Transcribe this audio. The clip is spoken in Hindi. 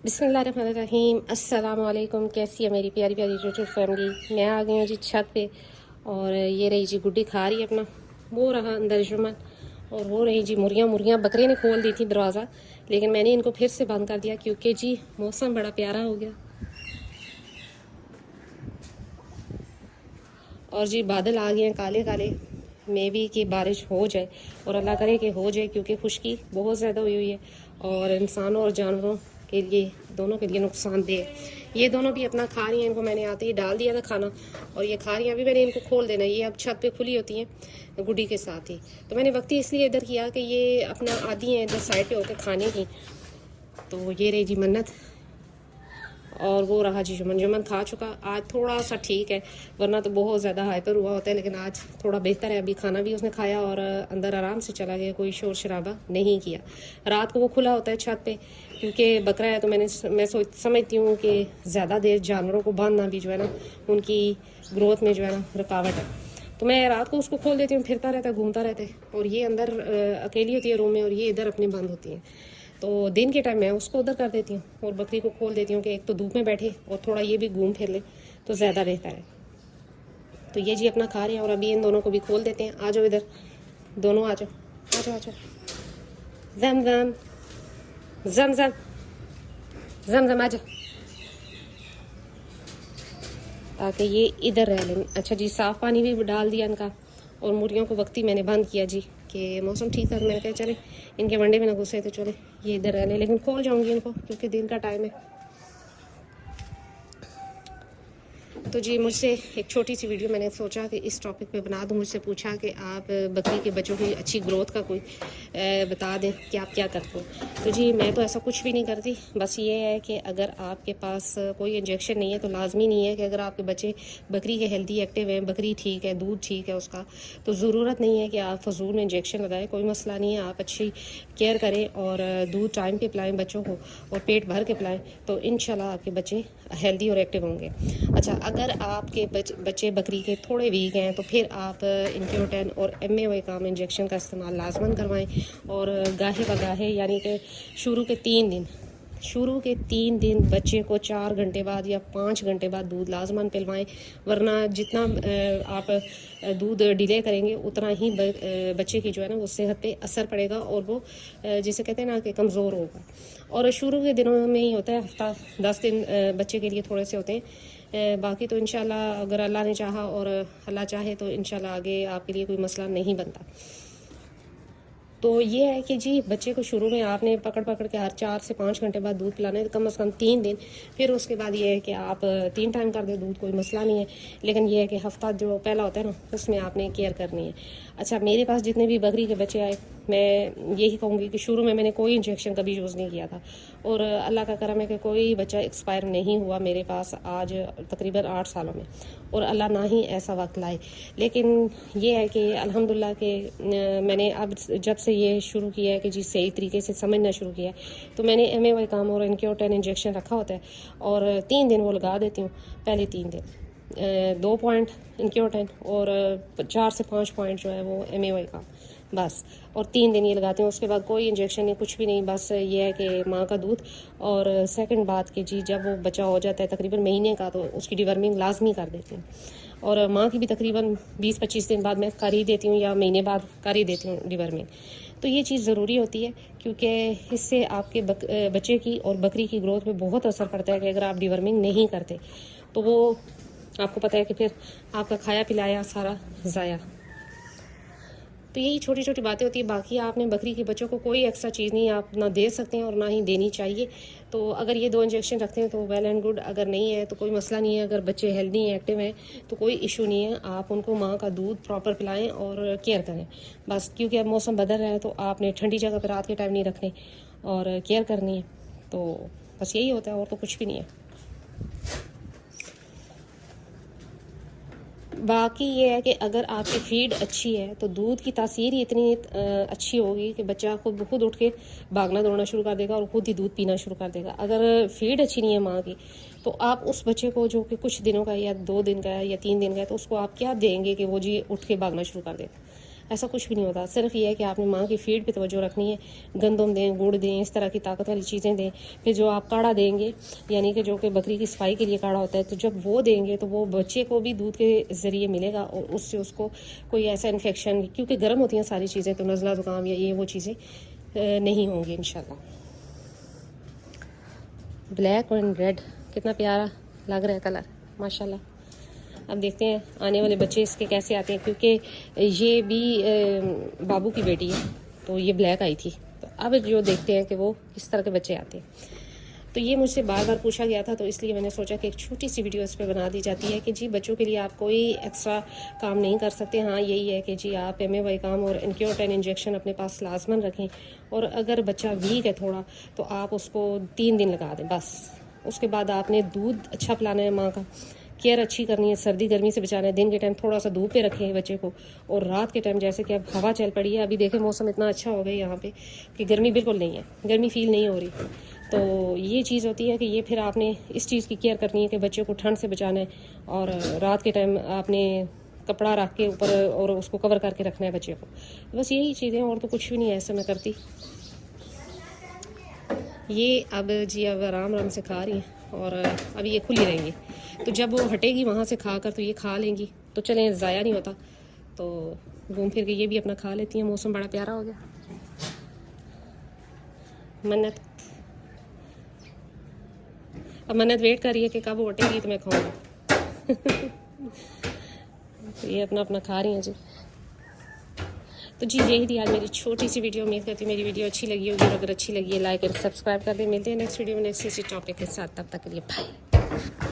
बिस्मिल्लाहिर्रहमानिर्रहीम। अस्सलाम वालेकुम। कैसी है मेरी प्यारी प्यारी यूट्यूब फैमिली। मैं आ गई हूँ जी छत पे और ये रही जी गुड्डी खा रही है अपना, वो रहा अंदर जुमन और वो रही जी मुर्गियाँ। बकरे ने खोल दी थी दरवाज़ा, लेकिन मैंने इनको फिर से बंद कर दिया क्योंकि जी मौसम बड़ा प्यारा हो गया और जी बादल आ गए हैं काले काले। मे भी कि बारिश हो जाए और अल्लाह करे कि हो जाए, क्योंकि खुश्की बहुत ज़्यादा हुई है और इंसानों और जानवरों के लिए, दोनों के लिए नुकसानदेह है। ये दोनों भी अपना खा रही हैं, इनको मैंने आते ही डाल दिया था खाना और ये खा रही हैं। अभी मैंने इनको खोल देना, ये अब छत पे खुली होती हैं गुड्डी के साथ ही, तो मैंने वक्ती इसलिए इधर किया कि ये अपना आदि हैं इधर साइड पे होकर खाने की। तो ये रही जी मन्नत और वो रहा जी जुमन खा चुका। आज थोड़ा सा ठीक है, वरना तो बहुत ज़्यादा हाइपर हुआ होता है, लेकिन आज थोड़ा बेहतर है। अभी खाना भी उसने खाया और अंदर आराम से चला गया, कोई शोर शराबा नहीं किया। रात को वो खुला होता है छत पे क्योंकि बकरा है, तो मैं समझती हूँ कि ज़्यादा देर जानवरों को बांधना भी जो है ना उनकी ग्रोथ में जो है ना रुकावट है। तो मैं रात को उसको खोल देती हूँ, फिरता रहता है, घूमता रहता है, और ये अंदर अकेली होती है रूम में और ये इधर अपने बंद होती है। तो दिन के टाइम मैं उसको उधर कर देती हूँ और बकरी को खोल देती हूँ कि एक तो धूप में बैठे और थोड़ा ये भी घूम फिर ले तो ज़्यादा बेहतर है। तो ये जी अपना खा रहे हैं और अभी इन दोनों को भी खोल देते हैं। आ जाओ इधर, दोनों आ जाओ, आ जाओ, आ जाओ। जम जम जम जम जम जम आ जाओ, ताकि ये इधर रह लें। अच्छा जी, साफ़ पानी भी डाल दिया इनका और मुर्गियों को वक्ती मैंने बंद किया जी कि मौसम ठीक था। तो मैंने कहा चले इनके वंडे में ना घुसे, तो चले ये इधर रह लें, लेकिन खोल जाऊंगी इनको क्योंकि दिन का टाइम है। तो जी मुझसे एक छोटी सी वीडियो मैंने सोचा कि इस टॉपिक पे बना दूँ। मुझसे पूछा कि आप बकरी के बच्चों की अच्छी ग्रोथ का कोई बता दें कि आप क्या करते हो। तो जी मैं तो ऐसा कुछ भी नहीं करती, बस ये है कि अगर आपके पास कोई इंजेक्शन नहीं है तो लाजमी नहीं है कि अगर आपके बच्चे बकरी के हेल्दी एक्टिव हैं, बकरी ठीक है, दूध ठीक है उसका, तो ज़रूरत नहीं है कि आप फजूल में इंजेक्शन लगाएं। कोई मसला नहीं है, आप अच्छी केयर करें और दूध टाइम पे पिलाएं बच्चों को और पेट भर के पिलाएं, तो इंशाल्लाह आपके बच्चे हेल्दी और एक्टिव होंगे। अच्छा, अगर आपके बच्चे बकरी के थोड़े वीक हैं तो फिर आप इनक्यूटेन और MAOA काम इंजेक्शन का इस्तेमाल लाजमन करवाएं और गाहे बगाहे, यानी कि शुरू के 3 दिन बच्चे को 4 घंटे बाद या 5 घंटे बाद दूध लाजमन पिलवाएं, वरना जितना आप दूध डिले करेंगे उतना ही बच्चे की जो है ना वो सेहत पे असर पड़ेगा और वो जिसे कहते हैं ना कि कमज़ोर होगा। और शुरू के दिनों में ही होता है, हफ्ता 10 दिन बच्चे के लिए थोड़े से होते हैं, बाकी तो इंशाल्लाह अगर अल्लाह ने चाहा और अल्लाह चाहे तो इंशाल्लाह आगे आपके लिए कोई मसला नहीं बनता। तो ये है कि जी बच्चे को शुरू में आपने पकड़ पकड़ के हर 4 से 5 घंटे बाद दूध पिलाना है, कम से कम 3 दिन। फिर उसके बाद ये है कि आप 3 टाइम कर दें दूध, कोई मसला नहीं है, लेकिन ये है कि हफ्ता जो पहला होता है ना उसमें आपने केयर करनी है। अच्छा, मेरे पास जितने भी बकरी के बच्चे आए, मैं यही कहूँगी कि शुरू में मैंने कोई इंजेक्शन कभी यूज़ नहीं किया था और अल्लाह का करम है कि कोई बच्चा एक्सपायर नहीं हुआ मेरे पास आज तकरीबन 8 सालों में, और अल्लाह ना ही ऐसा वक्त लाए। लेकिन ये है कि अल्हम्दुलिल्लाह के मैंने अब जब से ये शुरू किया है कि जी सही तरीके से समझना शुरू किया है, तो मैंने MAOA काम और इनक्यूटेन इंजेक्शन रखा होता है और 3 दिन वो लगा देती हूँ। पहले 3 दिन 2 पॉइंट इनक्यूटेन और 4 से 5 पॉइंट जो है वो MAOA काम, बस। और 3 दिन ये लगाते हैं, उसके बाद कोई इंजेक्शन नहीं, कुछ भी नहीं, बस ये है कि माँ का दूध। और सेकंड बात कि जी जब वो बच्चा हो जाता है तकरीबन महीने का, तो उसकी डिवर्मिंग लाजमी कर देती हूँ और माँ की भी तकरीबन 20-25 दिन बाद मैं कर ही देती हूँ या महीने बाद कर ही देती हूँ डिवर्मिंग। तो ये चीज़ ज़रूरी होती है क्योंकि इससे आपके बच्चे की और बकरी की ग्रोथ में बहुत असर पड़ता है कि अगर आप डिवर्मिंग नहीं करते तो वो आपको पता है कि फिर आपका खाया पिलाया सारा ज़ाया। तो यही छोटी छोटी बातें होती है। बाकी आपने बकरी के बच्चों को कोई एक्स्ट्रा चीज़ नहीं आप ना दे सकते हैं और ना ही देनी चाहिए। तो अगर ये 2 इंजेक्शन रखते हैं तो वेल एंड गुड, अगर नहीं है तो कोई मसला नहीं है। अगर बच्चे हेल्दी हैं, एक्टिव हैं, तो कोई इशू नहीं है। आप उनको माँ का दूध प्रॉपर पिलाएं और केयर करें बस, क्योंकि अब मौसम बदल रहा है तो आपने ठंडी जगह पर रात के टाइम नहीं रखने और केयर करनी है। तो बस यही होता है, और तो कुछ भी नहीं है। बाकी ये है कि अगर आपकी फीड अच्छी है तो दूध की तासीर ही इतनी अच्छी होगी कि बच्चा खुद उठ के भागना दौड़ना शुरू कर देगा और खुद ही दूध पीना शुरू कर देगा। अगर फीड अच्छी नहीं है माँ की, तो आप उस बच्चे को जो कि कुछ दिनों का या 2 दिन का है या 3 दिन का है, तो उसको आप क्या देंगे कि वो जी उठ के भागना शुरू कर देगा। ऐसा कुछ भी नहीं होता। सिर्फ ये है कि आपने माँ की फीड पे तवज्जो रखनी है, गंदम दें, गुड़ दें, इस तरह की ताकत वाली चीज़ें दें। फिर जो आप काढ़ा देंगे, यानी कि जो कि बकरी की सफाई के लिए काढ़ा होता है, तो जब वो देंगे तो वो बच्चे को भी दूध के ज़रिए मिलेगा और उससे उसको कोई ऐसा इन्फेक्शन, क्योंकि गर्म होती हैं सारी चीज़ें, तो नज़ला ज़ुकाम या ये वो चीज़ें नहीं होंगी इंशाल्लाह। ब्लैक एंड रेड कितना प्यारा लग रहा है कलर, माशाल्लाह। अब देखते हैं आने वाले बच्चे इसके कैसे आते हैं, क्योंकि ये भी बाबू की बेटी है, तो ये ब्लैक आई थी। तो अब जो देखते हैं कि वो किस तरह के बच्चे आते हैं। तो ये मुझसे बार बार पूछा गया था, तो इसलिए मैंने सोचा कि एक छोटी सी वीडियो इस पर बना दी जाती है कि जी बच्चों के लिए आप कोई एक्स्ट्रा काम नहीं कर सकते। हाँ, यही है कि जी आप MAY काम और इनक्योर इंजेक्शन अपने पास लाजमन रखें, और अगर बच्चा वीक है थोड़ा तो आप उसको 3 दिन लगा दें बस। उसके बाद आपने दूध अच्छा पिलाना है, माँ का केयर अच्छी करनी है, सर्दी गर्मी से बचाना है। दिन के टाइम थोड़ा सा धूप पे रखें बच्चे को, और रात के टाइम जैसे कि अब हवा चल पड़ी है, अभी देखें मौसम इतना अच्छा हो गया यहाँ पे कि गर्मी बिल्कुल नहीं है, गर्मी फील नहीं हो रही। तो ये चीज़ होती है कि ये फिर आपने इस चीज़ की केयर करनी है कि बच्चे को ठंड से बचाना है, और रात के टाइम आपने कपड़ा रख के ऊपर और उसको कवर करके रखना है बच्चे को। बस यही चीज़ें, और तो कुछ भी नहीं है ऐसे मैं करती। ये अब जी अब आराम आराम से खा रही हैं, और अब ये खुली रहेंगी, तो जब वो हटेगी वहाँ से खा कर तो ये खा लेंगी, तो चलें ज़ाया नहीं होता, तो घूम फिर के ये भी अपना खा लेती हैं। मौसम बड़ा प्यारा हो गया। मन्नत अब मन्नत वेट कर रही है कि कब वो हटेगी तो मैं खाऊंगी। तो ये अपना अपना खा रही हैं जी। तो जी यही थी आज मेरी छोटी सी वीडियो। उम्मीद करती हूँ मेरी वीडियो अच्छी लगी होगी, और अगर अच्छी लगी है लाइक और सब्सक्राइब कर दें। मिलते हैं नेक्स्ट वीडियो में नेक्स्ट किसी टॉपिक के साथ, तब तक के लिए बाय।